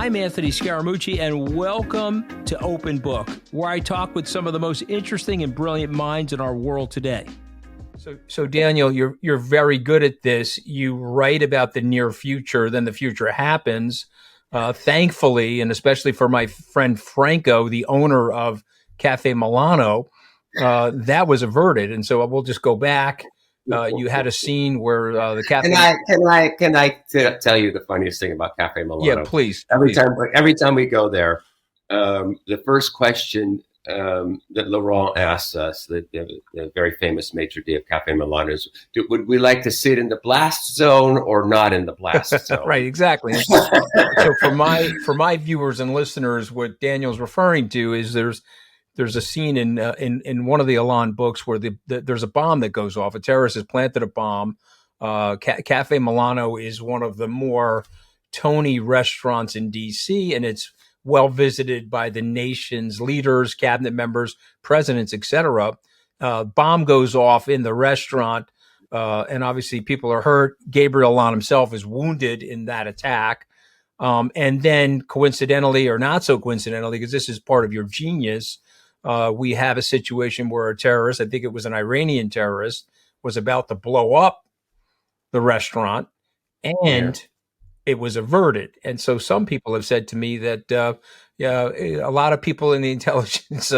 I'm 𝗕ance Scaramucci, and welcome to Open Book, where I talk with some of the most interesting and brilliant minds in our world today. So Daniel, you're very good at this. You write about the near future, then the future happens. Thankfully, and especially for my friend Franco, the owner of Cafe Milano, that was averted. And so we'll just go back. You had a scene where the cafe. Can I tell you the funniest thing about Cafe Milano? Yeah, please. Every time we go there, the first question that Laurent asks us, the very famous maitre d' of Cafe Milano, is, would we like to sit in the blast zone or not in the blast zone? Right, exactly. So for my viewers and listeners, what Daniel's referring to is there's a scene in one of the Allon books where there's a bomb that goes off. A terrorist has planted a bomb. Cafe Milano is one of the more Tony restaurants in D.C., and it's well visited by the nation's leaders, cabinet members, presidents, etc. Bomb goes off in the restaurant, and obviously people are hurt. Gabriel Allon himself is wounded in that attack. And then coincidentally, or not so coincidentally, because this is part of your genius, we have a situation where a terrorist, I think it was an Iranian terrorist, was about to blow up the restaurant, and it was averted. And so some people have said to me that a lot of people in the intelligence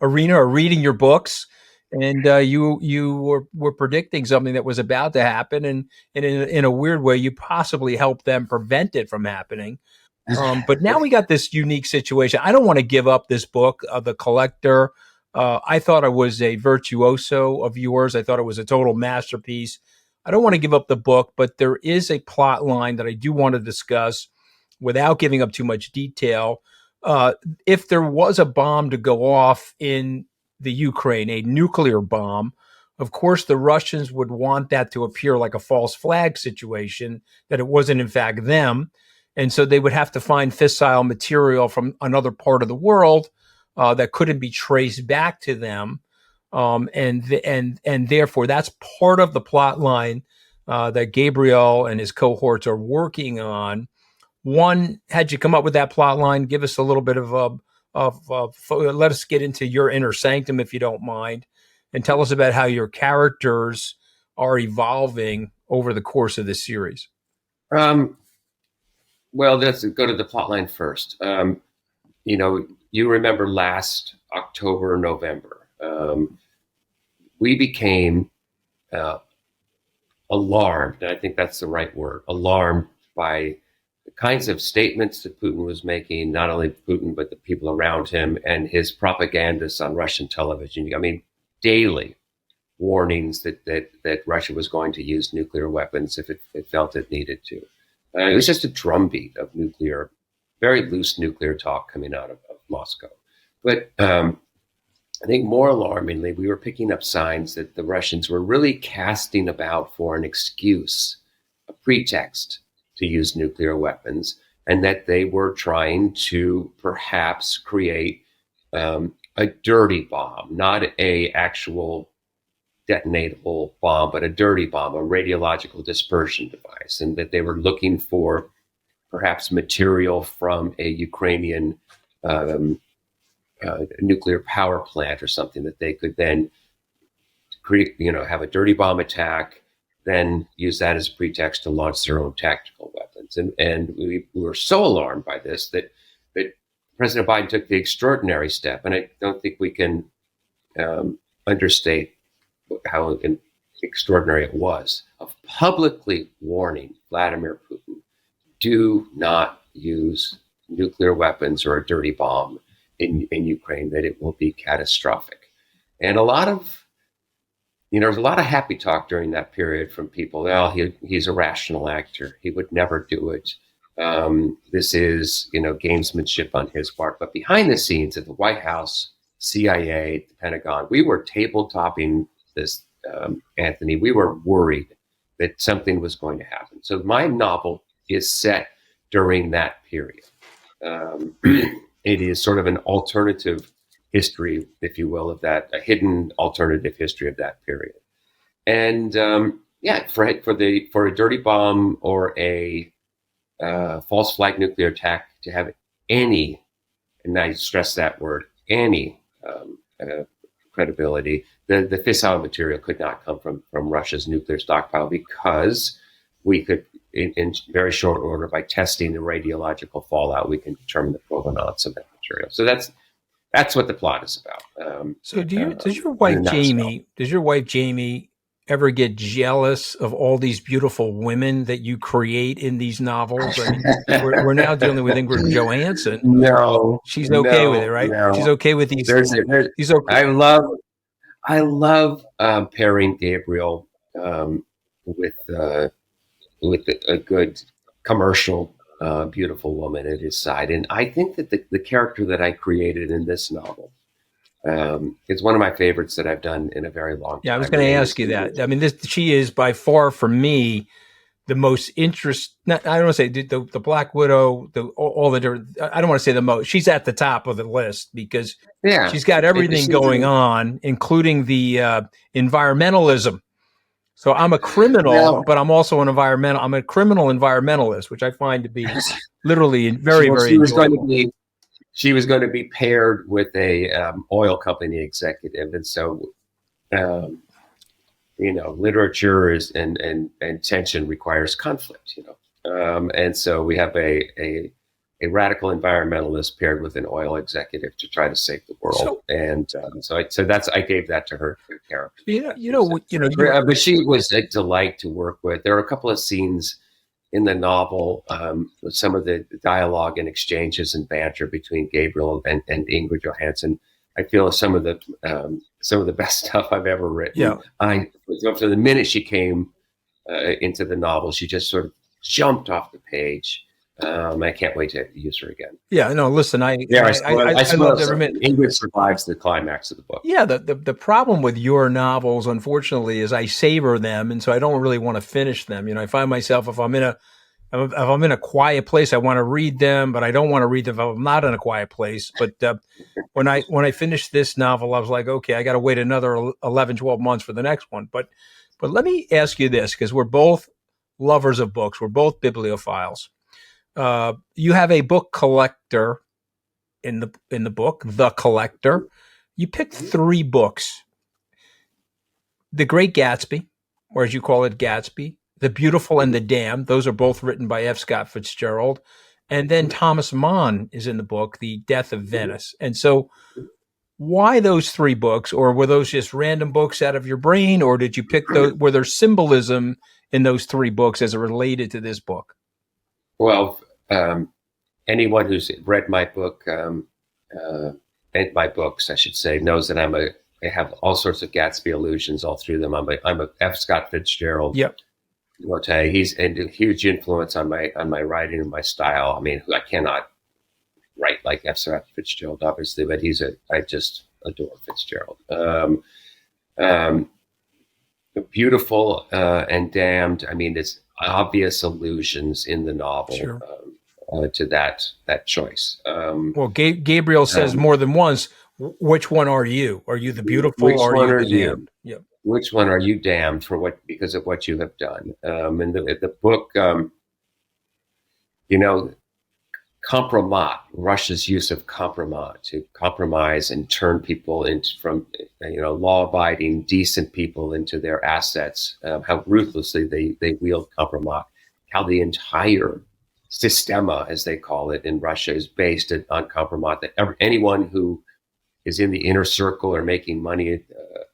arena are reading your books, and you were predicting something that was about to happen, and in a weird way, you possibly helped them prevent it from happening. But now we got this unique situation. I don't want to give up this book, The Collector. I thought it was a virtuoso of yours. I thought it was a total masterpiece. I don't want to give up the book, but there is a plot line that I do want to discuss without giving up too much detail. If there was a bomb to go off in the Ukraine, a nuclear bomb, of course, the Russians would want that to appear like a false flag situation, that it wasn't in fact them. And so they would have to find fissile material from another part of the world that couldn't be traced back to them. And therefore, that's part of the plot line that Gabriel and his cohorts are working on. One, had you come up with that plot line? Give us a little bit of let us get into your inner sanctum, if you don't mind, and tell us about how your characters are evolving over the course of this series. Well, let's go to the plot line first. You remember last October, November, we became alarmed, and I think that's the right word, alarmed by the kinds of statements that Putin was making, not only Putin, but the people around him and his propagandists on Russian television. I mean, daily warnings that Russia was going to use nuclear weapons if it felt it needed to. It was just a drumbeat of very loose nuclear talk coming out of Moscow. But I think more alarmingly, we were picking up signs that the Russians were really casting about for an excuse, a pretext to use nuclear weapons, and that they were trying to perhaps create a dirty bomb, not a actual detonatable bomb, but a dirty bomb, a radiological dispersion device, and that they were looking for perhaps material from a Ukrainian nuclear power plant or something that they could then create, have a dirty bomb attack, then use that as a pretext to launch their own tactical weapons. And we were so alarmed by this that President Biden took the extraordinary step, and I don't think we can understate how extraordinary it was, of publicly warning Vladimir Putin, do not use nuclear weapons or a dirty bomb in Ukraine, that it will be catastrophic. And there's a lot of happy talk during that period from people. Well, he's a rational actor. He would never do it. This is, gamesmanship on his part. But behind the scenes at the White House, CIA, the Pentagon, we were table-topping this, Anthony. We were worried that something was going to happen. So my novel is set during that period. It is sort of an alternative history, if you will, of that, a hidden alternative history of that period. And for a dirty bomb or a false flag nuclear attack to have any, and I stress that word, any credibility, the fissile material could not come from Russia's nuclear stockpile, because we could, in very short order, by testing the radiological fallout, we can determine the provenance of that material. So that's what the plot is about. So does your wife Jamie ever get jealous of all these beautiful women that you create in these novels? I mean, we're now dealing with Ingrid Johansson. No, she's okay with it, right? No. She's okay with these. He's okay. I love pairing Gabriel with a good commercial, beautiful woman at his side, and I think that the character that I created in this novel is one of my favorites that I've done in a very long time. Yeah, I was going to ask you that. I mean, she is by far, for me, the most I don't want to say the Black Widow, all the different. I don't want to say the most. She's at the top of the list because she's got everything going on, including the environmentalism. So I'm a criminal, but I'm also an environmental. I'm a criminal environmentalist, which I find to be literally very, very enjoyable. She was going to be paired with a oil company executive, and so literature is and tension requires conflict. And so we have a radical environmentalist paired with an oil executive to try to save the world. I gave that to her character. But she was a delight to work with. There are a couple of scenes in the novel, with some of the dialogue and exchanges and banter between Gabriel and Ingrid Johansson. I feel some of the best stuff I've ever written. Yeah. From the minute she came into the novel, she just sort of jumped off the page. I can't wait to use her again. Yeah, no, listen, I love every minute. Ingrid survives the climax of the book. Yeah, the problem with your novels, unfortunately, is I savor them, and so I don't really want to finish them. I find myself, if I'm in a quiet place, I want to read them, but I don't want to read them if I'm not in a quiet place. But when I finished this novel, I was like, okay, I got to wait another 11, 12 months for the next one. But let me ask you this, because we're both lovers of books. We're both bibliophiles. You have a book collector in the book, The Collector. You picked 3 books: The Great Gatsby, or as you call it, Gatsby; The Beautiful and the Damned. Those are both written by F. Scott Fitzgerald. And then Thomas Mann is in the book, The Death of Venice. And so why those 3 books? Or were those just random books out of your brain? Or did you pick those? Were there symbolism in those 3 books as it related to this book? Well, anyone who's read my book, and my books, I should say, knows that I have all sorts of Gatsby allusions all through them. I'm a F. Scott Fitzgerald. Yep. He's a huge influence on my writing and my style. I mean, I cannot write like F. Scott Fitzgerald, obviously, but I just adore Fitzgerald. Beautiful and Damned. I mean, it's obvious allusions in the novel. Sure. To that choice. Well, Gabriel says more than once, which one are you? Are you the beautiful, or are you the damned? Yep. Which one are you damned for? Because of what you have done? And the book, compromat, Russia's use of compromat, to compromise and turn people from law-abiding, decent people into their assets. How ruthlessly they wield compromat. How the entire 𝗕cisma, as they call it in Russia, is based on compromat. That anyone who is in the inner circle or making money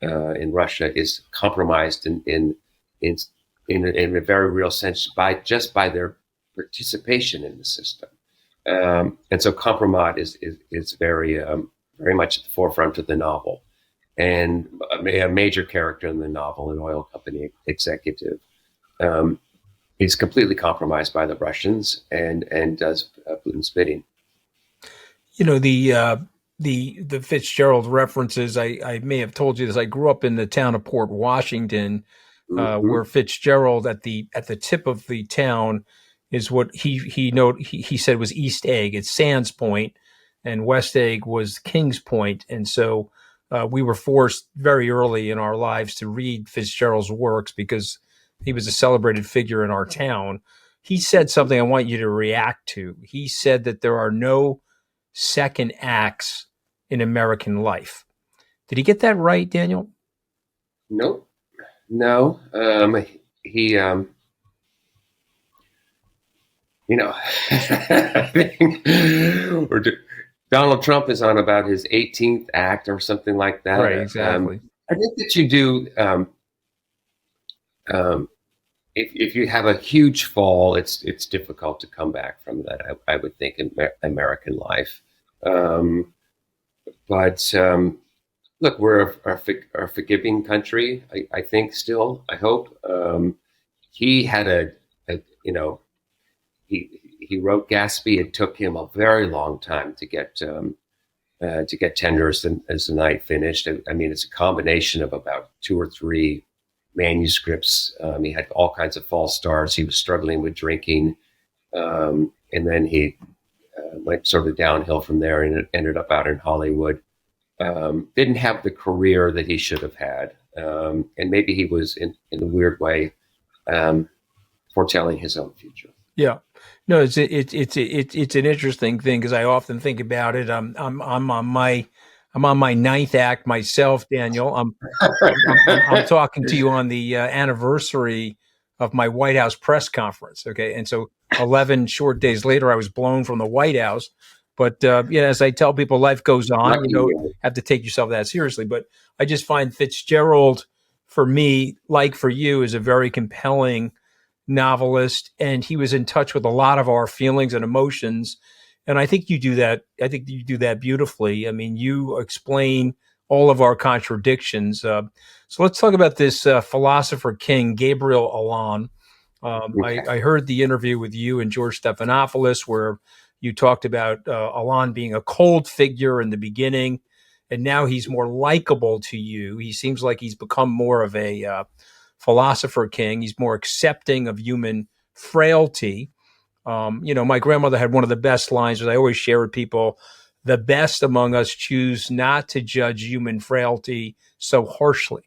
in Russia is compromised in a very real sense by their participation in the system. And so compromat is very much at the forefront of the novel, and a major character in the novel, an oil company executive. He's completely compromised by the Russians and does Putin's bidding. The Fitzgerald references, I may have told you this. I grew up in the town of Port Washington, where Fitzgerald at the tip of the town is what he said was East Egg. It's Sands Point, and West Egg was Kings Point. And so we were forced very early in our lives to read Fitzgerald's works because he was a celebrated figure in our town. he said something I want you to react to. He said that there are no second acts in American life. Did he get that right, Daniel? Nope. No. He, I think Donald Trump is on about his 18th act or something like that. Right, exactly. I think that you do, if you have a huge fall, it's difficult to come back from that, I would think, in American life. But look, we're a forgiving country, I think, still, I hope. He had he wrote Gatsby. It took him a very long time to get tender as the night finished. I mean, it's a combination of about 2 or 3 manuscripts. He had all kinds of false starts. He was struggling with drinking, and then he went sort of downhill from there and ended up out in Hollywood. Didn't have the career that he should have had, and maybe he was in a weird way foretelling his own future. Yeah, no, it's an interesting thing because I often think about it. I'm on my 9th act myself, Daniel. I'm talking to you on the anniversary of my White House press conference. Okay, and so 11 short days later, I was blown from the White House. But as I tell people, life goes on. You don't have to take yourself that seriously. But I just find Fitzgerald, for me, like for you, is a very compelling novelist, and he was in touch with a lot of our feelings and emotions. And I think you do that. I think you do that beautifully. I mean, you explain all of our contradictions. So let's talk about this philosopher king, Gabriel Allon. Okay. I heard the interview with you and George Stephanopoulos where you talked about Allon being a cold figure in the beginning, and now he's more likable to you. He seems like he's become more of a philosopher king. He's more accepting of human frailty. My grandmother had one of the best lines that I always share with people: the best among us choose not to judge human frailty so harshly.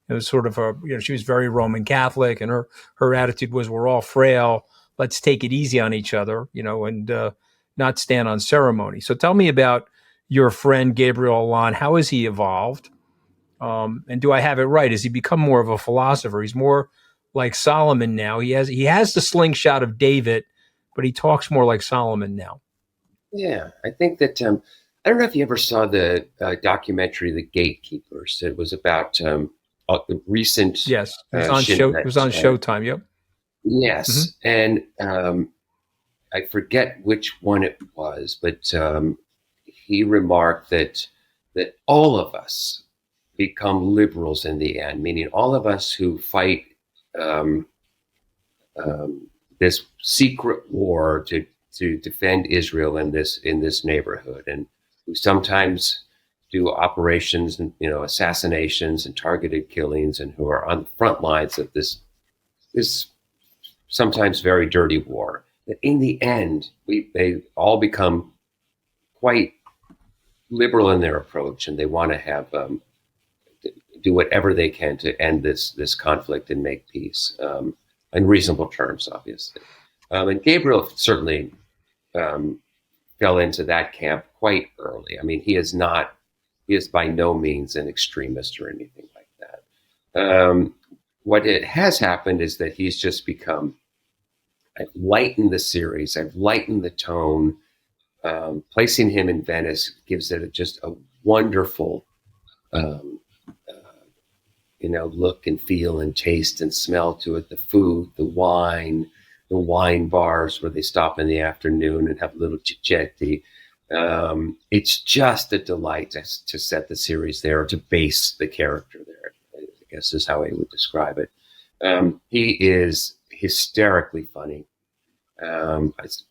It was sort of she was very Roman Catholic, and her attitude was, we're all frail. Let's take it easy on each other, and not stand on ceremony. So tell me about your friend, Gabriel Allon. How has he evolved? And do I have it right? Has he become more of a philosopher? He's more like Solomon now. He has the slingshot of David, but he talks more like Solomon now. Yeah, I think that I don't know if you ever saw the documentary "The Gatekeepers." It was about the recent. Yes, it was on It was on Showtime. Yep. Yes, and I forget which one it was, but he remarked that all of us become liberals in the end, meaning all of us who fight this secret war to defend Israel in this neighborhood, and who sometimes do operations and assassinations and targeted killings, and who are on the front lines of this sometimes very dirty war. That in the end, they all become quite liberal in their approach, and they want to have do whatever they can to end this conflict and make peace in reasonable terms, obviously. And Gabriel certainly fell into that camp quite early. I mean, he is by no means an extremist or anything like that. What it has happened is that he's just become, I've lightened the series, I've lightened the tone. Placing him in Venice gives it just a wonderful look and feel and taste and smell to it. The food, the wine bars where they stop in the afternoon and have a little chit-chatty. It's just a delight to set the series there, or to base the character there, I guess is how I would describe it. He is hysterically funny.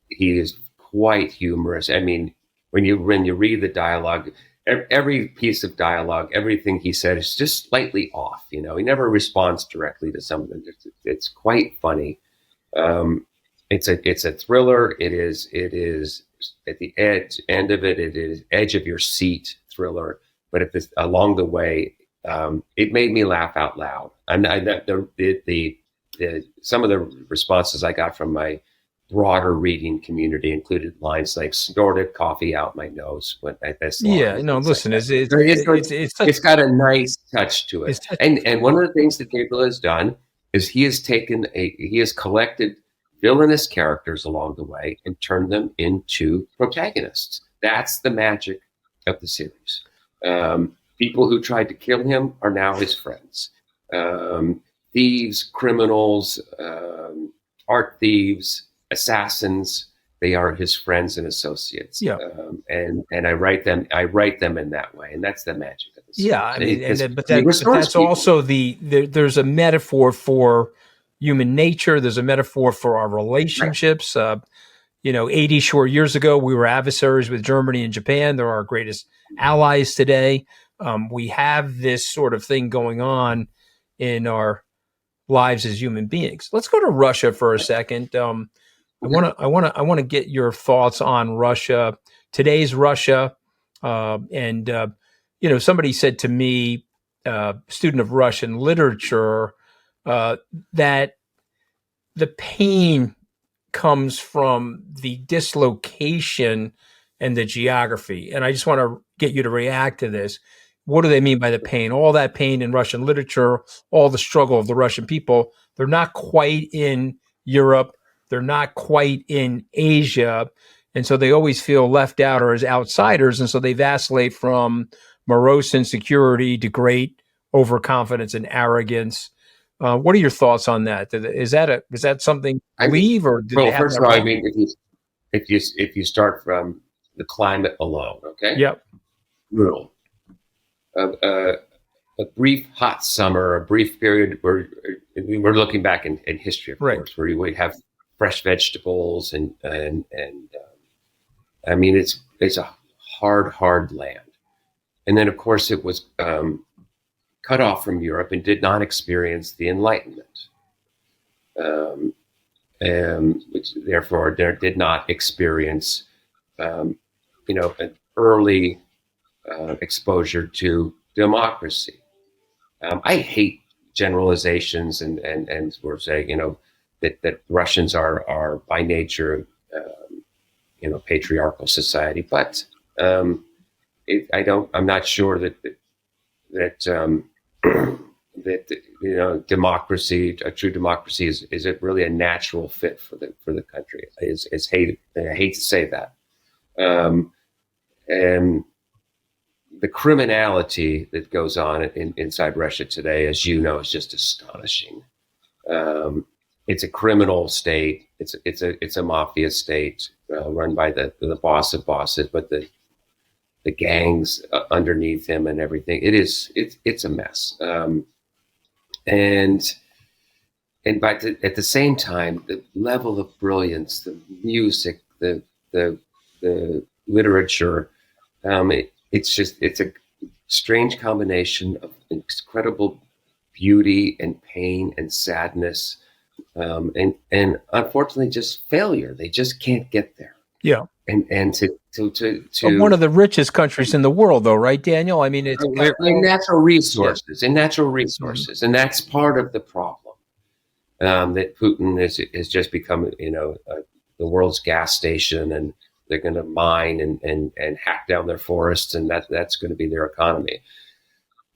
He is quite humorous. I mean, when you read the dialogue, every piece of dialogue, everything he said is just slightly off. He never responds directly to something. It's quite funny. It's a thriller. It is at the end of it. It is edge of your seat thriller. But along the way, it made me laugh out loud. And some of the responses I got from my broader reading community included lines like "snorted coffee out my nose" when at this line. Yeah, no, listen, Like it's got a nice touch to it. And one of the things that Gabriel has done is he has collected villainous characters along the way and turned them into protagonists. That's the magic of the series. People who tried to kill him are now his friends. Thieves, criminals, art thieves, assassins, they are his friends and associates. Yeah. And I write them in that way. And that's the magic of the series. Yeah, I mean, but that's also there's a metaphor for human nature. There's a metaphor for our relationships. Right. 80 short years ago, we were adversaries with Germany and Japan. They're our greatest allies today. We have this sort of thing going on in our lives as human beings. Let's go to Russia for a second. I want to get your thoughts on Russia, today's Russia, and somebody said to me, student of Russian literature, that the pain comes from the dislocation and the geography. And I just want to get you to react to this. What do they mean by the pain? All that pain in Russian literature, all the struggle of the Russian people, they're not quite in Europe. They're not quite in Asia. And so they always feel left out or as outsiders. And so they vacillate from morose insecurity to great overconfidence and arrogance. What are your thoughts on that? Is that something you believe, or did they have first of all, I mean, if you start from the climate alone, okay? Yep. Brutal. A brief hot summer, a brief period where we're looking back in history, of course, where you would have fresh vegetables and I mean, it's a hard land. And then, of course, it was cut off from Europe and did not experience the Enlightenment, which therefore did not experience, an early exposure to democracy. I hate generalizations and we're saying, that Russians are by nature, patriarchal society, but I'm not sure that democracy, a true democracy, is it really a natural fit for the country? Is hated. I hate to say that. And the criminality that goes on inside Russia today, as you know, is just astonishing. It's a criminal state. It's a mafia state run by the boss of bosses, but the gangs underneath him and everything. It's a mess. And but at the same time, the level of brilliance, the music, the literature, it's a strange combination of incredible beauty and pain and sadness, and unfortunately just failure. They just can't get there. Yeah. And to one of the richest countries in the world, though, right, Daniel? I mean, it's in natural resources, mm-hmm. And that's part of the problem, that Putin has just become, the world's gas station, and they're going to mine and hack down their forests, and that's going to be their economy.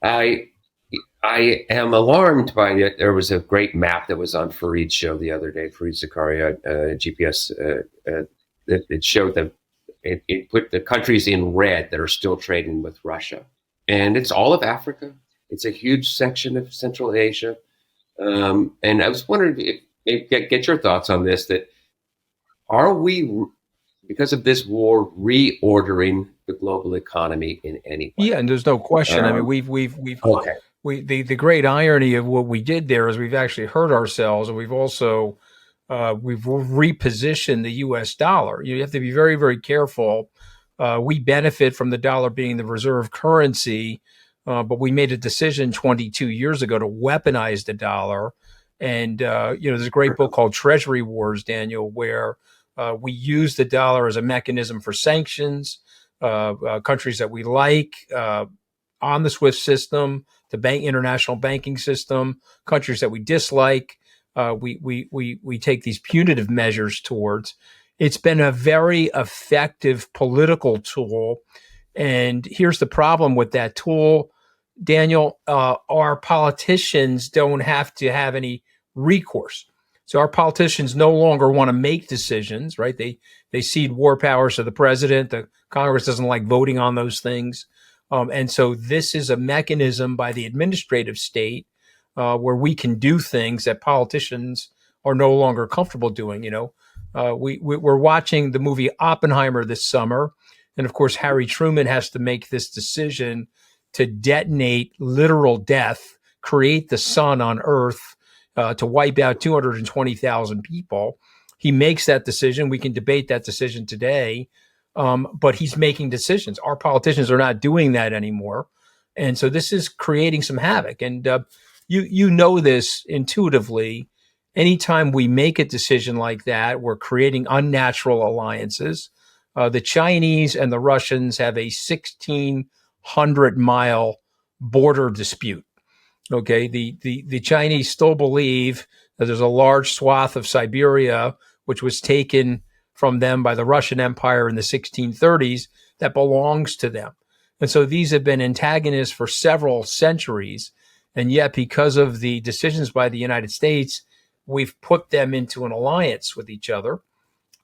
I am alarmed by it. There was a great map that was on Farid's show the other day, 𝗕eciecie𝗸 GPS. It showed it put the countries in red that are still trading with Russia. And it's all of Africa. It's a huge section of Central Asia. And I was wondering, get your thoughts on this, that are we, because of this war, reordering the global economy in any way? Yeah, and there's no question. I mean, we've okay. The great irony of what we did there is we've actually hurt ourselves, and we've also we've repositioned the U.S. dollar. You have to be very, very careful. We benefit from the dollar being the reserve currency, but we made a decision 22 years ago to weaponize the dollar. And, there's a great book called Treasury Wars, Daniel, where we use the dollar as a mechanism for sanctions, countries that we like, on the SWIFT system, the international banking system, countries that we dislike, we take these punitive measures towards. It's been a very effective political tool. And here's the problem with that tool, Daniel. Our politicians don't have to have any recourse. So our politicians no longer want to make decisions, right? They cede war powers to the president. The Congress doesn't like voting on those things. And so this is a mechanism by the administrative state where we can do things that politicians are no longer comfortable doing. We're watching the movie Oppenheimer this summer. And of course, Harry Truman has to make this decision to detonate literal death, create the sun on Earth, to wipe out 220,000 people. He makes that decision. We can debate that decision today, but he's making decisions. Our politicians are not doing that anymore. And so this is creating some havoc. And you know this intuitively. Anytime we make a decision like that, we're creating unnatural alliances. The Chinese and the Russians have a 1,600-mile border dispute. Okay, the Chinese still believe that there's a large swath of Siberia, which was taken from them by the Russian Empire in the 1630s, that belongs to them. And so these have been antagonists for several centuries. And yet, because of the decisions by the United States, we've put them into an alliance with each other.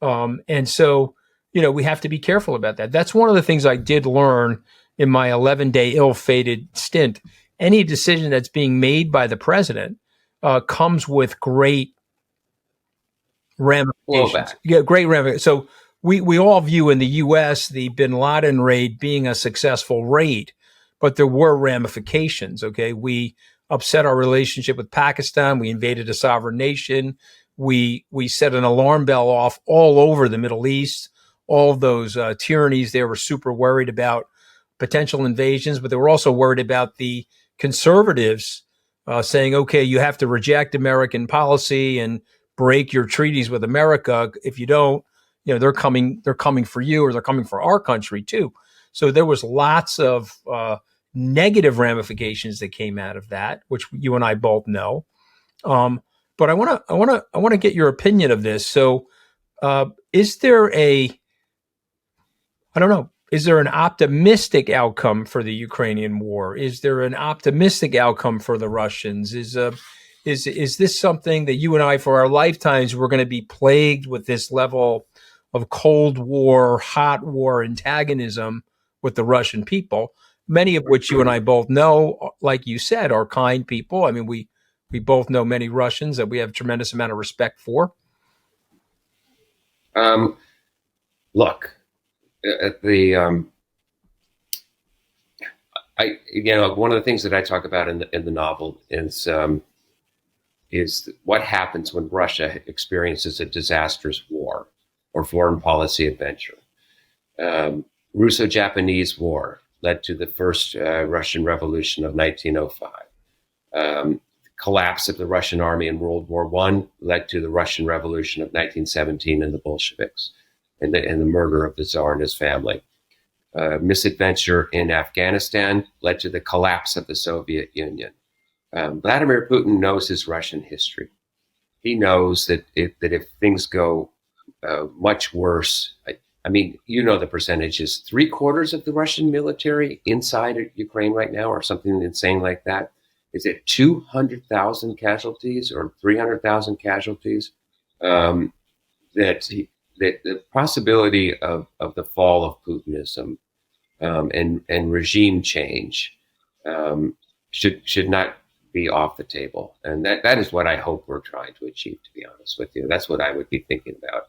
And so, we have to be careful about that. That's one of the things I did learn in my 11-day ill-fated stint. Any decision that's being made by the president comes with great ramifications. Yeah, great ramifications. So we all view in the U.S. the bin Laden raid being a successful raid, but there were ramifications. Okay, we upset our relationship with Pakistan. We invaded a sovereign nation. We set an alarm bell off all over the Middle East. All those tyrannies there were super worried about potential invasions, but they were also worried about the conservatives saying, okay, you have to reject American policy and break your treaties with America. If you don't, they're coming for you, or they're coming for our country too. So there was lots of negative ramifications that came out of that, which you and I both know. But I want to get your opinion of this. So is there is there an optimistic outcome for the Ukrainian war? Is there an optimistic outcome for the Russians? Is this something that you and I, for our lifetimes, we're going to be plagued with this level of Cold War, hot war antagonism with the Russian people, many of which you and I both know, like you said, are kind people? I mean, we both know many Russians that we have a tremendous amount of respect for. Look. One of the things that I talk about in the novel is what happens when Russia experiences a disastrous war or foreign policy adventure. Russo-Japanese War led to the first Russian Revolution of 1905. Collapse of the Russian army in World War I led to the Russian Revolution of 1917 and the Bolsheviks. And the murder of the Tsar and his family. Misadventure in Afghanistan led to the collapse of the Soviet Union. Vladimir Putin knows his Russian history. He knows that if things go much worse, I mean, the percentage is 3/4 of the Russian military inside Ukraine right now, or something insane like that. Is it 200,000 casualties or 300,000 casualties? The possibility of the fall of Putinism and regime change should not be off the table, and that is what I hope we're trying to achieve. To be honest with you, that's what I would be thinking about.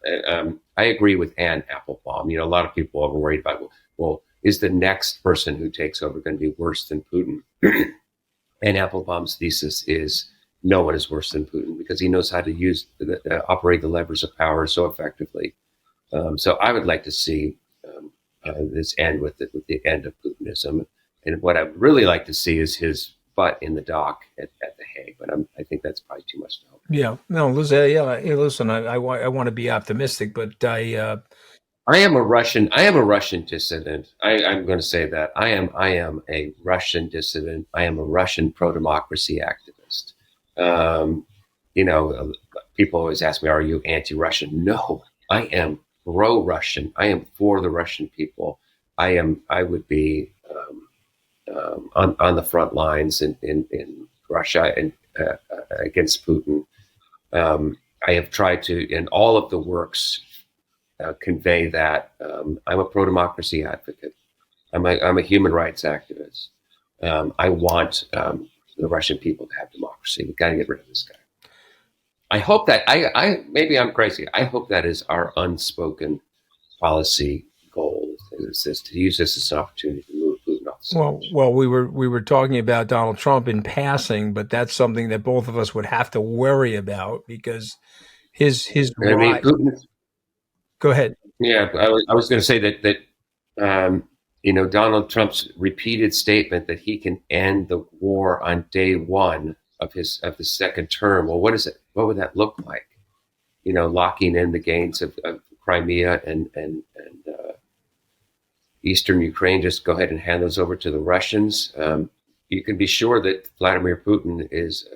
I agree with Anne Applebaum. A lot of people are worried about, well, is the next person who takes over going to be worse than Putin? Anne Applebaum's thesis is no one is worse than Putin, because he knows how to operate the levers of power so effectively. So I would like to see this end with the end of Putinism. And what I'd really like to see is his butt in the dock at The Hague. But I think that's probably too much to hope. Yeah, no, listen, I want to be optimistic, but I am a Russian dissident. I'm going to say that I am a Russian dissident. I am a Russian pro-democracy activist. people always ask me, "Are you anti-Russian?" No, I am pro-Russian. I am for the Russian people. I would be on the front lines in Russia and against Putin. I have tried to, in all of the works, convey that I'm a pro-democracy advocate. I'm a human rights activist. I want the Russian people to have democracy. We've got to get rid of this guy. I hope that I maybe I'm crazy. I hope that is our unspoken policy goal, is to use this as an opportunity to move Putin off the stage. Well, we were talking about Donald Trump in passing, but that's something that both of us would have to worry about because his I mean, Putin. Go ahead. Yeah, I was going to say that Donald Trump's repeated statement that he can end the war on day one of the second term. Well, what is it? What would that look like? Locking in the gains of Crimea and Eastern Ukraine, just go ahead and hand those over to the Russians. You can be sure that Vladimir Putin is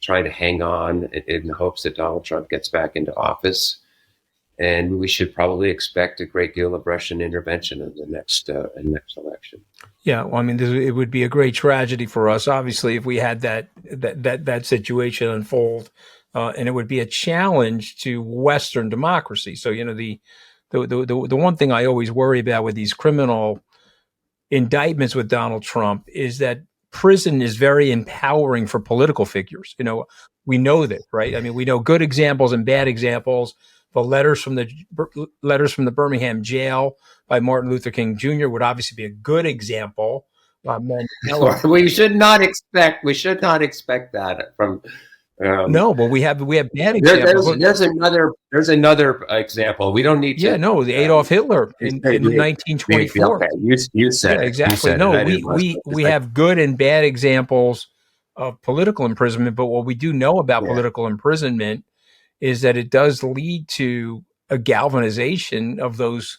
trying to hang on in the hopes that Donald Trump gets back into office. And we should probably expect a great deal of Russian intervention in the next election. Yeah, well, I mean, it would be a great tragedy for us, obviously, if we had that situation unfold, and it would be a challenge to Western democracy. So, the one thing I always worry about with these criminal indictments with Donald Trump is that prison is very empowering for political figures. We know that, right? I mean, we know good examples and bad examples. The letters from the Birmingham jail by Martin Luther King Jr. would obviously be a good example. We should not expect that from. No, but we have bad examples. There's another example. We don't need to. Yeah, no, the Adolf Hitler in 1924. Okay, you said exactly. We have good and bad examples of political imprisonment, but what we do know about political imprisonment is that it does lead to a galvanization of those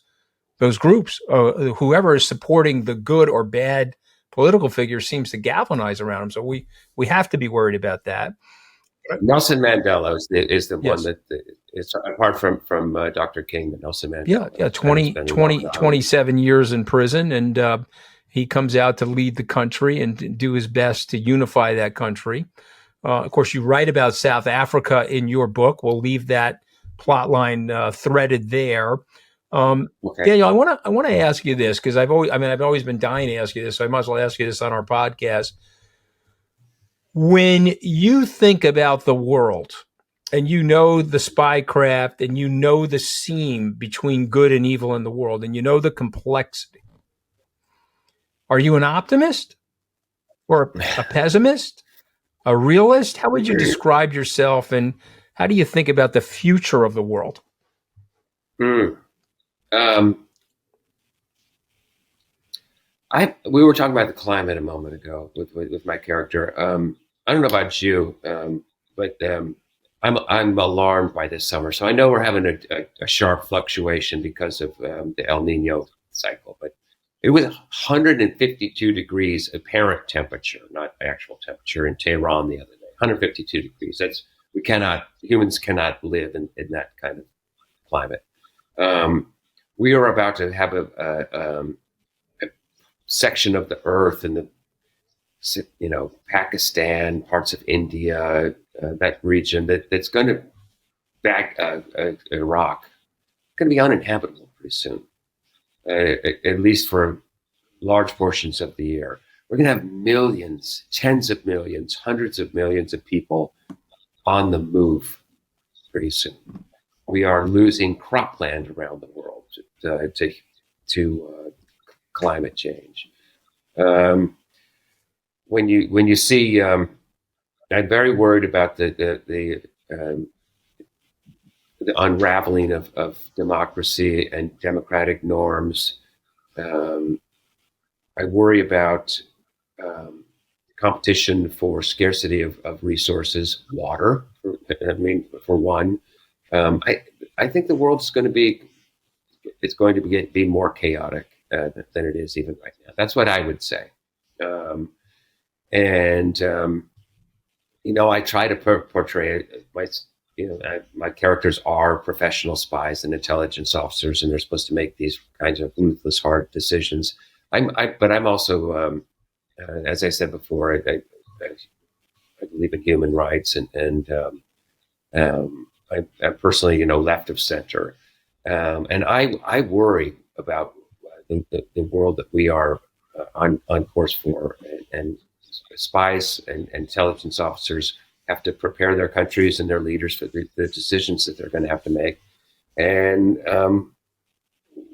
groups. Whoever is supporting the good or bad political figure seems to galvanize around them. So we have to be worried about that. Nelson Mandela is the one that is, apart from Dr. King, Nelson Mandela. Yeah, 27 years in prison, and he comes out to lead the country and do his best to unify that country. Of course, you write about South Africa in your book. We'll leave that plot line threaded there. Okay. Daniel, I want to ask you this because I've always been dying to ask you this, so I might as well ask you this on our podcast. When you think about the world, and the spycraft, and the seam between good and evil in the world, and the complexity, are you an optimist or a pessimist? A realist? How would you describe yourself, and how do you think about the future of the world? We were talking about the climate a moment ago with my character. I don't know about you, but I'm alarmed by this summer. So I know we're having a sharp fluctuation because of the El Nino cycle, but it was 152 degrees apparent temperature, not actual temperature, in Tehran the other day. 152 degrees. Humans cannot live in that kind of climate. We are about to have a section of the earth in the Pakistan, parts of India, that region that's going to back Iraq, going to be uninhabitable pretty soon. At least for large portions of the year. We're going to have millions, tens of millions, hundreds of millions of people on the move pretty soon. We are losing cropland around the world to climate change. When you see, I'm very worried about the unraveling of democracy and democratic norms. I worry about competition for scarcity of resources, water, for one. I think the world's going to be more chaotic than it is even right now. That's what I would say. I try to portray my characters are professional spies and intelligence officers, and they're supposed to make these kinds of ruthless, hard decisions. But I'm also, as I said before, I believe in human rights, and I'm personally, left of center, and I worry about the world that we are on course for, and spies and intelligence officers have to prepare their countries and their leaders for the decisions that they're going to have to make, and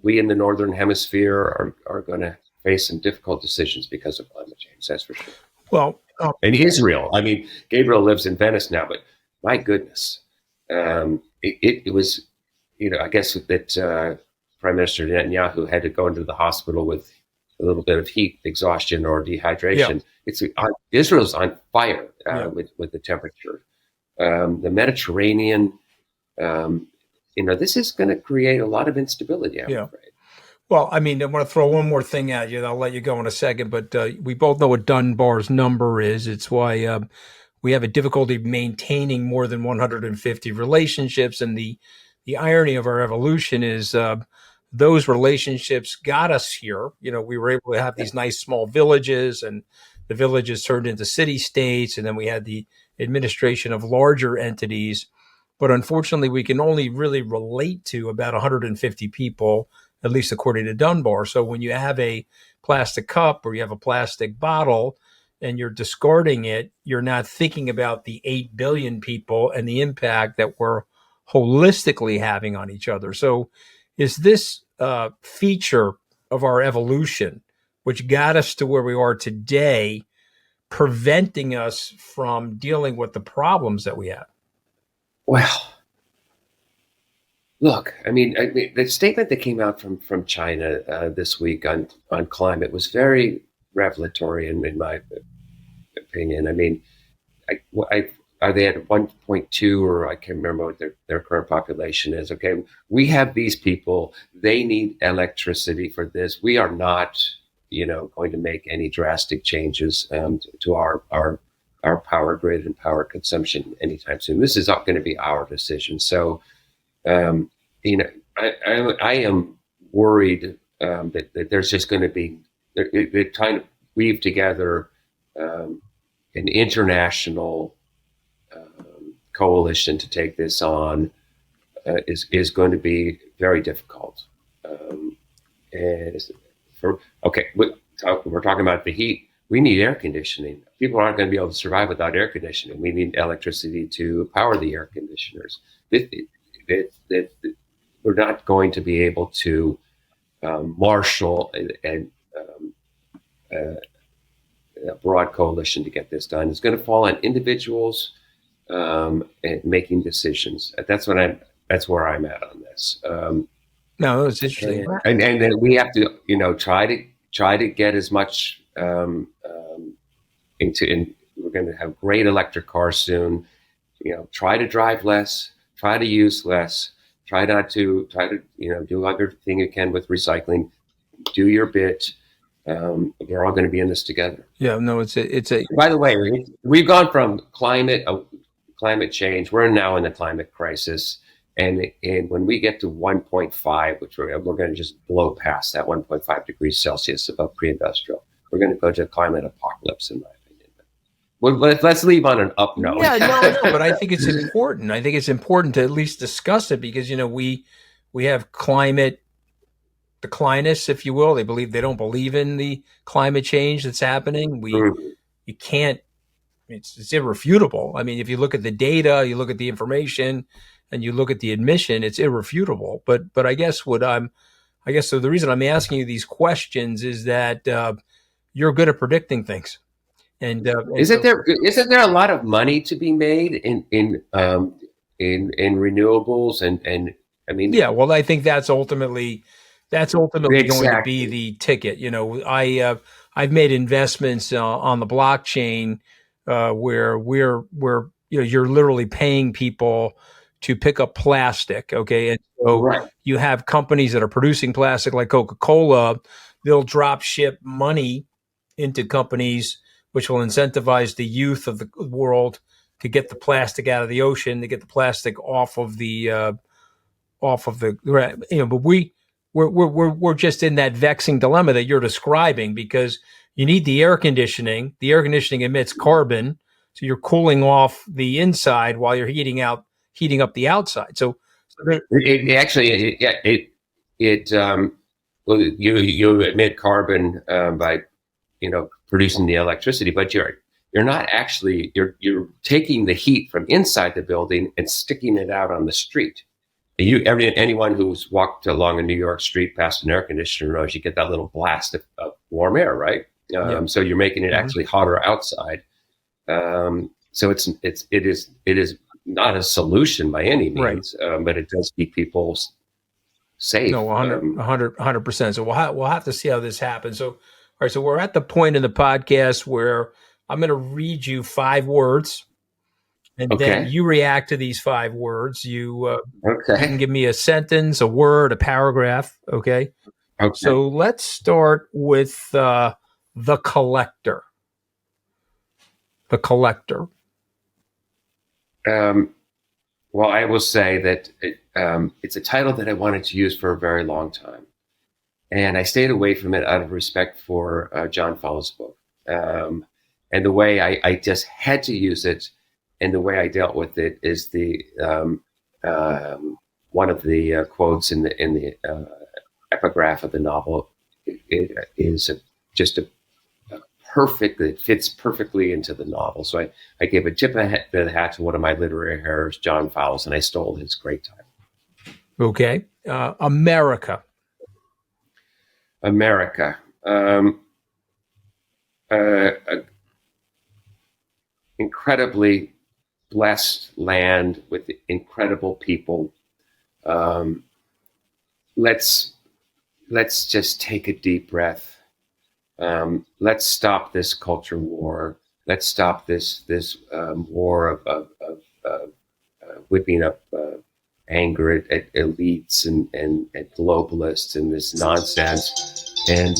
we in the northern hemisphere are going to face some difficult decisions because of climate change. That's for sure. Well, and Israel. I mean, Gabriel lives in Venice now, but my goodness, it was, I guess that Prime Minister Netanyahu had to go into the hospital with a little bit of heat exhaustion or dehydration. Yeah. Israel's on fire with the temperature. The Mediterranean, this is going to create a lot of instability, I'm afraid. Well, I mean, I want to throw one more thing at you, and I'll let you go in a second, but we both know what Dunbar's number is. It's why we have a difficulty maintaining more than 150 relationships, and the irony of our evolution is those relationships got us here. We were able to have these nice small villages, and the villages turned into city-states, and then we had the administration of larger entities. But unfortunately, we can only really relate to about 150 people, at least according to Dunbar. So when you have a plastic cup or you have a plastic bottle and you're discarding it, you're not thinking about the 8 billion people and the impact that we're holistically having on each other. So is this feature of our evolution, which got us to where we are today, preventing us from dealing with the problems that we have? Well, look, I mean, the statement that came out from China this week on climate was very revelatory in my opinion. I mean, are they at 1.2, or I can't remember what their current population is. Okay, we have these people. They need electricity for this. We are not, going to make any drastic changes to our power grid and power consumption anytime soon. This is not going to be our decision. So, I am worried that there's just going to be, they're trying to weave together an international coalition to take this on is going to be very difficult. We're talking about the heat. We need air conditioning. People aren't going to be able to survive without air conditioning. We need electricity to power the air conditioners. We're not going to be able to marshal a broad coalition to get this done. It's going to fall on individuals and making decisions. That's where I'm at on this. No, it's interesting, and then we have to, try to get as much into. We're going to have great electric cars soon. Try to drive less. Try to use less. Try to do everything you can with recycling. Do your bit. We're all going to be in this together. Yeah, no, it's a. By the way, we've gone from climate change. We're now in the climate crisis, and when we get to 1.5, which we're going to just blow past that 1.5 degrees Celsius above pre-industrial, we're going to go to a climate apocalypse, in my opinion. Well, let's leave on an up note. Yeah, no, but I think it's important. I think it's important to at least discuss it because we have climate declinists, if you will. They don't believe in the climate change that's happening. You can't. It's irrefutable. I mean, if you look at the data, you look at the information, and you look at the admission, it's irrefutable. But I guess so the reason I'm asking you these questions is that you're good at predicting things. And isn't there a lot of money to be made in renewables and I mean, yeah, well, I think that's ultimately exactly going to be the ticket. I've made investments on the blockchain where you're literally paying people to pick up plastic. Okay. And so you have companies that are producing plastic like Coca-Cola. They'll drop ship money into companies which will incentivize the youth of the world to get the plastic out of the ocean, to get the plastic off of the but we're just in that vexing dilemma that you're describing, because you need the air conditioning. The air conditioning emits carbon, so you're cooling off the inside while you're heating up the outside. So well, you emit carbon by producing the electricity, but you're not actually you're taking the heat from inside the building and sticking it out on the street. Anyone who's walked along a New York street past an air conditioner knows you get that little blast of warm air, right? So you're making it actually hotter outside. So it is not a solution by any means, but it does keep people safe. No, 100%. So we'll have to see how this happens. So, all right. So we're at the point in the podcast where I'm going to read you 5 words, and then you react to these 5 words. You can give me a sentence, a word, a paragraph. Okay. So let's start with the collector. The collector. Well, I will say that it's a title that I wanted to use for a very long time, and I stayed away from it out of respect for 𝗕𝗿𝗵𝗺's book. And the way I just had to use it, and the way I dealt with it is one of the quotes in the epigraph of the novel. It is just a perfect. It fits perfectly into the novel. So I gave a tip of the hat to one of my literary heroes, John Fowles, and I stole his great title. Okay, America. America. Incredibly blessed land with incredible people. Let's just take a deep breath. Let's stop this culture war. Let's stop this war of whipping up anger at elites and globalists and this nonsense. And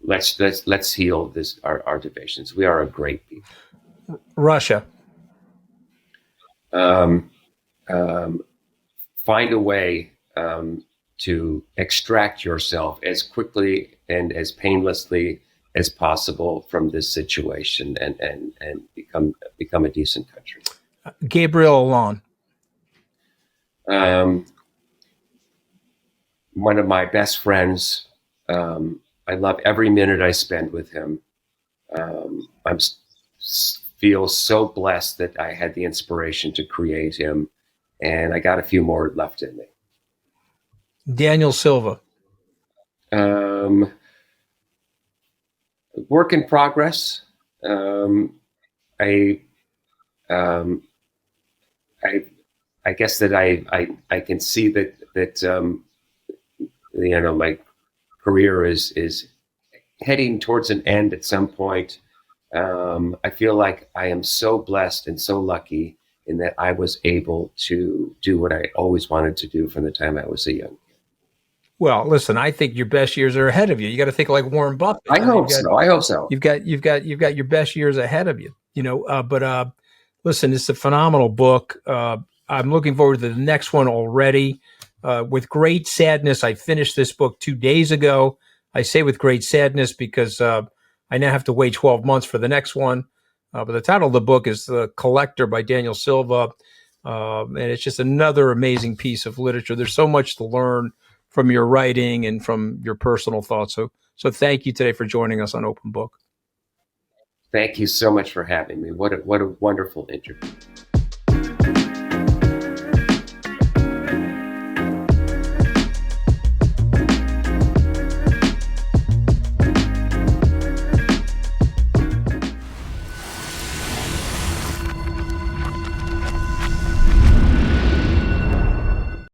let's heal our divisions. We are a great people. Russia. Find a way to extract yourself as quickly and as painlessly as possible from this situation, and become a decent country. Gabriel Allon. One of my best friends. I love every minute I spend with him. I feel so blessed that I had the inspiration to create him, and I got a few more left in me. Daniel Silva. Work in progress. I guess that I can see that my career is heading towards an end at some point. I feel like I am so blessed and so lucky in that I was able to do what I always wanted to do from the time I was a young kid. Well, listen, I think your best years are ahead of you. You got to think like Warren Buffett. I hope so. You've got your best years ahead of you. But listen, it's a phenomenal book. I'm looking forward to the next one already. With great sadness, I finished this book 2 days ago. I say with great sadness because I now have to wait 12 months for the next one. But the title of the book is The Collector by Daniel Silva. And it's just another amazing piece of literature. There's so much to learn from your writing and from your personal thoughts. So thank you today for joining us on Open Book. Thank you so much for having me. What a wonderful interview.